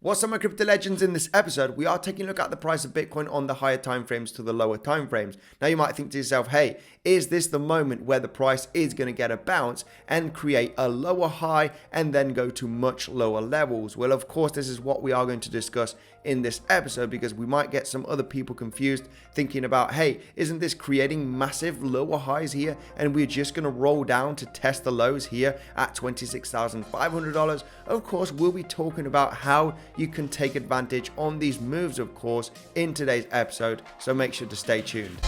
What's up, my crypto legends? In this episode, we are taking a look at the price of Bitcoin on the higher time frames to the lower time frames. Now, you might think to yourself, hey, is this the moment where the price is going to get a bounce and create a lower high and then go to much lower levels? Well, of course, this is what we are going to discuss in this episode, because we might get some other people confused thinking about, hey, isn't this creating massive lower highs here and we're just going to roll down to test the lows here at $26,500? Of course, we'll be talking about how you can take advantage on these moves, of course, in today's episode, so make sure to stay tuned.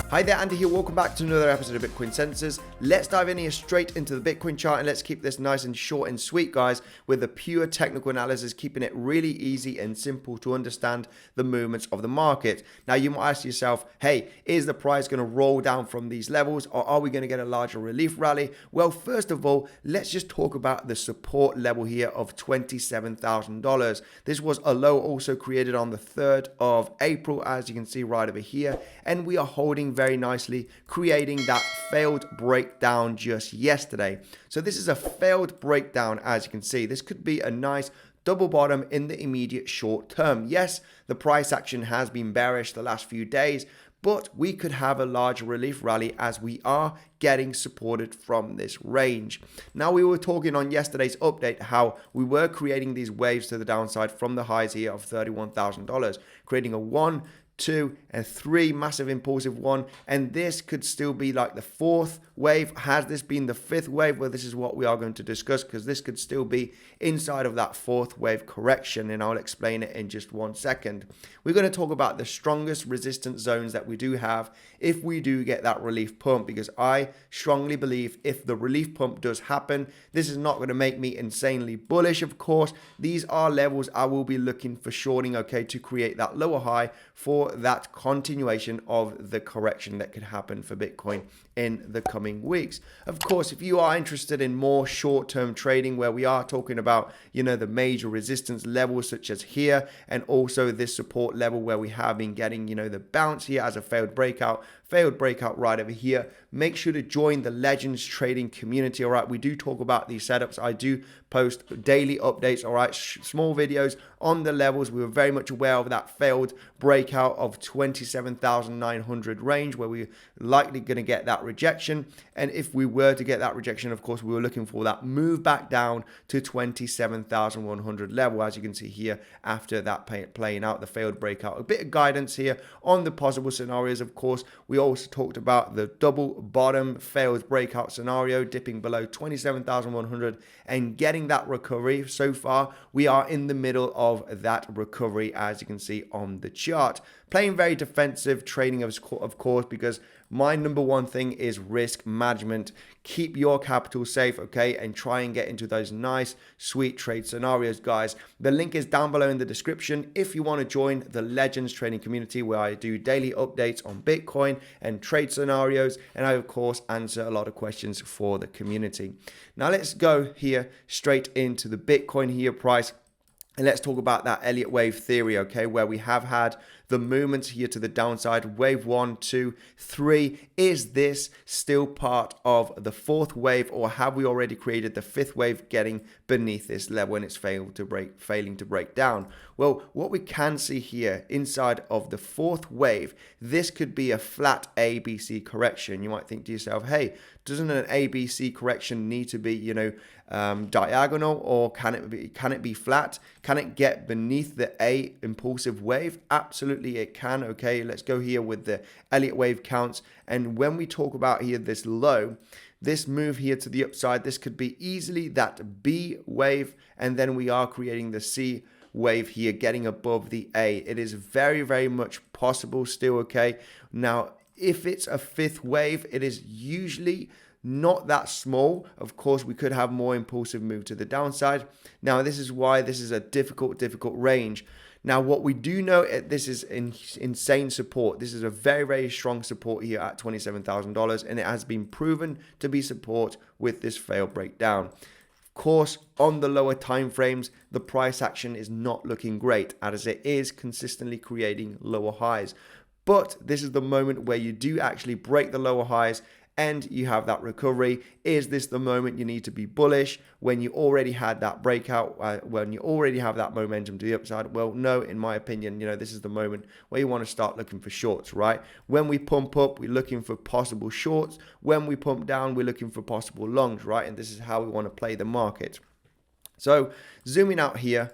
Hi there, Andy here. Welcome back to another episode of Bitcoinsensus. Let's dive in here straight into the Bitcoin chart, and let's keep this nice and short and sweet, guys, with the pure technical analysis, keeping it really easy and simple to understand the movements of the market. Now, you might ask yourself, hey, is the price going to roll down from these levels, or are we going to get a larger relief rally? Well, first of all, let's just talk about the support level here of $27,000. This was a low also created on the 3rd of April, as you can see right over here, and we are holding very nicely, creating that failed breakdown just yesterday. So this is a failed breakdown. As you can see, this could be a nice double bottom in the immediate short term. Yes, the price action has been bearish the last few days, but we could have a large relief rally as we are getting supported from this range. Now, we were talking on yesterday's update how we were creating these waves to the downside from the highs here of $31,000, creating a 1, 2, and 3 massive impulsive one, and this could still be like the 4th wave. Has this been the 5th wave? Well, this is what we are going to discuss, because this could still be inside of that 4th wave correction, and I'll explain it in just 1 second. We're going to talk about the strongest resistance zones that we do have if we do get that relief pump, because I strongly believe if the relief pump does happen, this is not going to make me insanely bullish. Of course, these are levels I will be looking for shorting, okay, to create that lower high for that continuation of the correction that could happen for Bitcoin in the coming weeks. Of course, if you are interested in more short-term trading where we are talking about, the major resistance levels such as here, and also this support level where we have been getting, the bounce here as a failed breakout right over here, make sure to join the Legends trading community. All right, we do talk about these setups. I do post daily updates, all right, small videos on the levels. We were very much aware of that failed breakout of 27,900 range where we're likely going to get that rejection, and if we were to get that rejection, of course, we were looking for that move back down to 27,100 level, as you can see here after that playing out the failed breakout. A bit of guidance here on the possible scenarios. Of course, we also talked about the double bottom failed breakout scenario, dipping below 27,100 and getting that recovery. So far, we are in the middle of that recovery, as you can see on the chart. Playing very defensive trading, of course, because my number one thing is risk management. Keep your capital safe, okay, and try and get into those nice, sweet trade scenarios, guys. The link is down below in the description if you want to join the Legends trading community, where I do daily updates on Bitcoin and trade scenarios, and I, of course, answer a lot of questions for the community. Now, let's go here straight into the Bitcoin here price. And let's talk about that Elliott wave theory, okay, where we have had the movements here to the downside. Wave 1, 2, 3. Is this still part of the 4th wave, or have we already created the 5th wave getting beneath this level and it's failing to break down? Well, what we can see here inside of the 4th wave, this could be a flat ABC correction. You might think to yourself, hey, doesn't an ABC correction need to be, diagonal, or can it be flat? Can it get beneath the A impulsive wave? Absolutely it can. Okay, let's go here with the Elliott wave counts, and when we talk about here this low, this move here to the upside, this could be easily that B wave, and then we are creating the C wave here getting above the A. It is very, very much possible still, okay? Now, if it's a 5th wave, it is usually not that small. Of course, we could have more impulsive move to the downside. Now, this is why this is a difficult range. Now, what we do know, this is insane support. This is a very, very strong support here at $27,000, and it has been proven to be support with this failed breakdown. Of course, on the lower time frames, the price action is not looking great, as it is consistently creating lower highs. But this is the moment where you do actually break the lower highs and you have that recovery. Is this the moment you need to be bullish when you already had that breakout, when you already have that momentum to the upside? Well, no, in my opinion, this is the moment where you want to start looking for shorts, right? When we pump up, we're looking for possible shorts. When we pump down, we're looking for possible longs, right? And this is how we want to play the market. So zooming out here,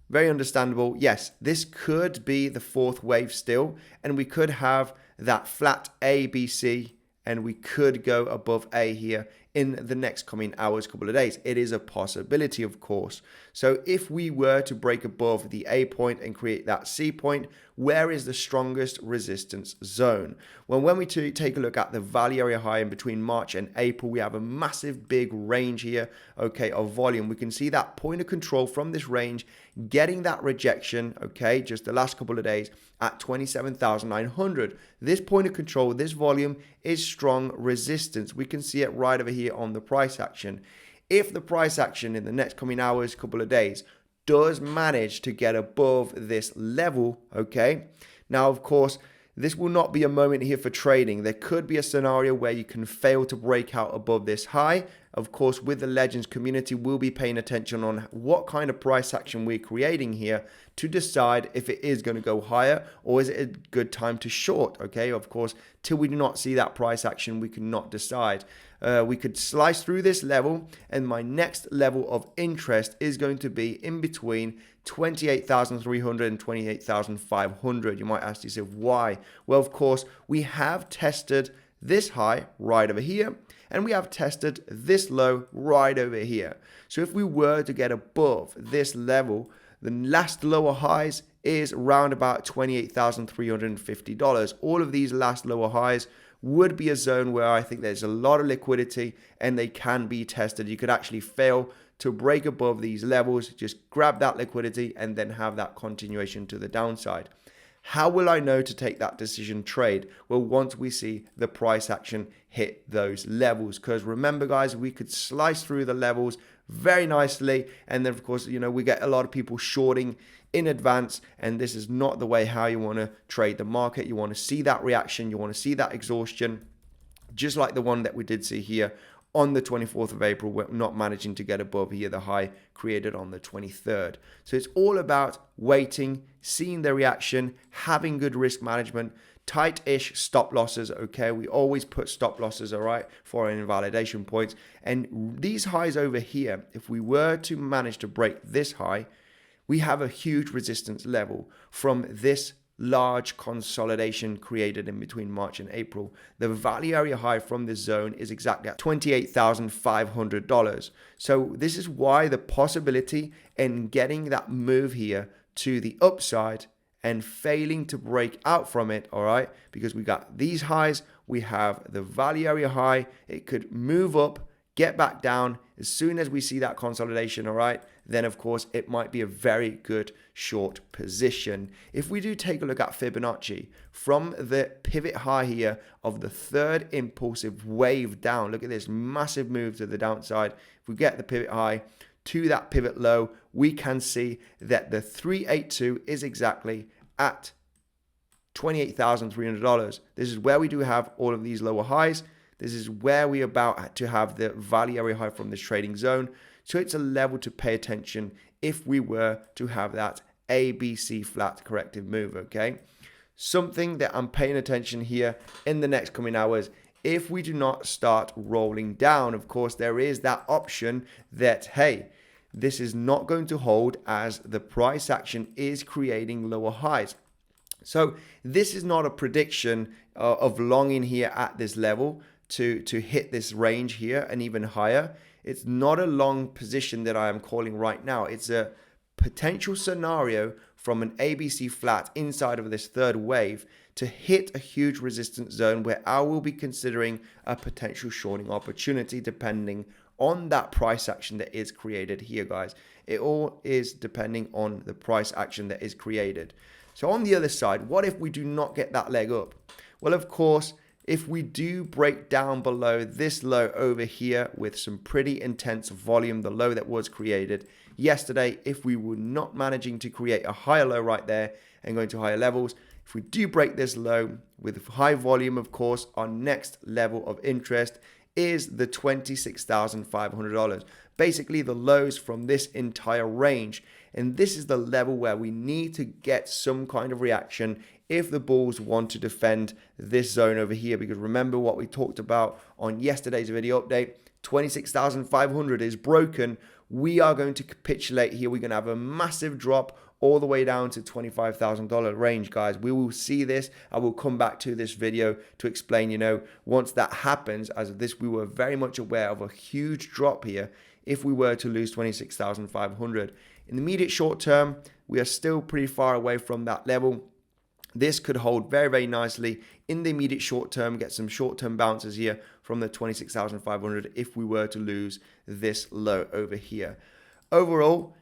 very understandable. Yes, this could be the fourth wave still, and we could have that flat A, B, C, and we could go above A here in the next coming hours, couple of days. It is a possibility, of course. So if we were to break above the A point and create that C point, where is the strongest resistance zone? Well, when we take a look at the value area high in between March and April, we have a massive big range here, okay, of volume. We can see that point of control from this range getting that rejection, okay, just the last couple of days at 27,900. This point of control, this volume is strong resistance. We can see it right over here on the price action. If the price action in the next coming hours, couple of days, does manage to get above this level, okay, now of course this will not be a moment here for trading. There could be a scenario where you can fail to break out above this high. Of course, with the Legends community, we'll be paying attention on what kind of price action we're creating here to decide if it is going to go higher or is it a good time to short, okay? Of course, till we do not see that price action, we cannot decide. We could slice through this level, and my next level of interest is going to be in between 28,300 and 28,500. You might ask yourself why? Well, of course, we have tested this high right over here, and we have tested this low right over here. So if we were to get above this level, the last lower highs is around about $28,350. All of these last lower highs would be a zone where I think there's a lot of liquidity and they can be tested. You could actually fail to break above these levels, just grab that liquidity and then have that continuation to the downside. How will I know to take that decision trade? Well, once we see the price action hit those levels, because remember guys, we could slice through the levels very nicely, and then of course, we get a lot of people shorting in advance, and this is not the way how you want to trade the market. You want to see that reaction, you want to see that exhaustion, just like the one that we did see here on the 24th of April. We're not managing to get above here the high created on the 23rd. So it's all about waiting, seeing the reaction, having good risk management, tight-ish stop losses, okay? We always put stop losses, all right, for our invalidation points. And these highs over here, if we were to manage to break this high, we have a huge resistance level from this large consolidation created in between March and April. The value area high from this zone is exactly at $28,500. So this is why the possibility in getting that move here to the upside and failing to break out from it, all right, because we got these highs, we have the value area high, it could move up, get back down. As soon as we see that consolidation, all right, then of course it might be a very good short position. If we do take a look at Fibonacci from the pivot high here of the third impulsive wave down, look at this massive move to the downside. If we get the pivot high to that pivot low, we can see that the 382 is exactly at $28,300. This is where we do have all of these lower highs. This is where we're about to have the value area high from this trading zone. So it's a level to pay attention if we were to have that ABC flat corrective move, okay? Something that I'm paying attention here in the next coming hours, if we do not start rolling down, of course, there is that option that, hey, this is not going to hold as the price action is creating lower highs. So this is not a prediction of longing here at this level to hit this range here and even higher. It's not a long position that I am calling right now. It's a potential scenario from an ABC flat inside of this third wave to hit a huge resistance zone where I will be considering a potential shorting opportunity depending on that price action that is created here, guys. It all is depending on the price action that is created. So on the other side, what if we do not get that leg up? Well, of course, if we do break down below this low over here with some pretty intense volume, the low that was created yesterday, if we were not managing to create a higher low right there and going to higher levels, if we do break this low with high volume, of course, our next level of interest is the $26,500. Basically the lows from this entire range. And this is the level where we need to get some kind of reaction if the bulls want to defend this zone over here. Because remember what we talked about on yesterday's video update, 26,500 is broken. We are going to capitulate here. We're going to have a massive drop all the way down to $25,000 range, guys. We will see this. I will come back to this video to explain, once that happens, as this, we were very much aware of a huge drop here if we were to lose 26,500. In the immediate short term, we are still pretty far away from that level. This could hold very, very nicely in the immediate short term, get some short-term bounces here from the 26,500 if we were to lose this low over here. Overall,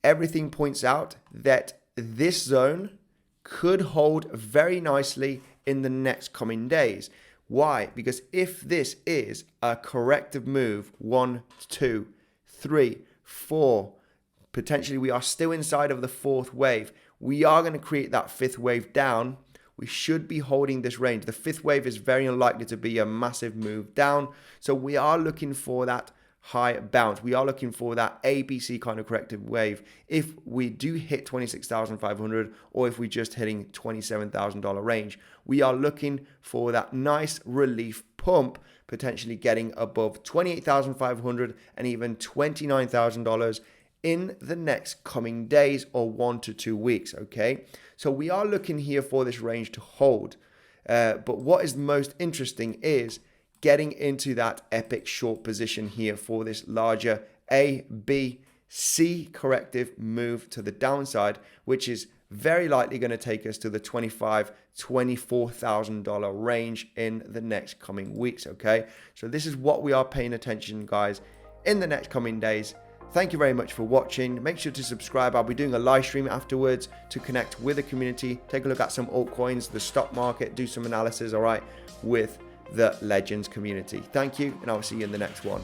everything points out that this zone could hold very nicely in the next coming days. Why? Because if this is a corrective move, 1, 2, 3, 4, potentially we are still inside of the fourth wave. We are going to create that fifth wave down. We should be holding this range. The fifth wave is very unlikely to be a massive move down. So we are looking for that high bounce. We are looking for that ABC kind of corrective wave. If we do hit 26,500 or if we're just hitting $27,000 range, we are looking for that nice relief pump, potentially getting above 28,500 and even $29,000 in the next coming days or 1 to 2 weeks, okay? So we are looking here for this range to hold. But what is most interesting is getting into that epic short position here for this larger A, B, C corrective move to the downside, which is very likely going to take us to the $24,000 range in the next coming weeks, okay? So this is what we are paying attention, guys, in the next coming days. Thank you very much for watching. Make sure to subscribe. I'll be doing a live stream afterwards to connect with the community, take a look at some altcoins, the stock market, do some analysis, all right, with the Legends community. Thank you, and I'll see you in the next one.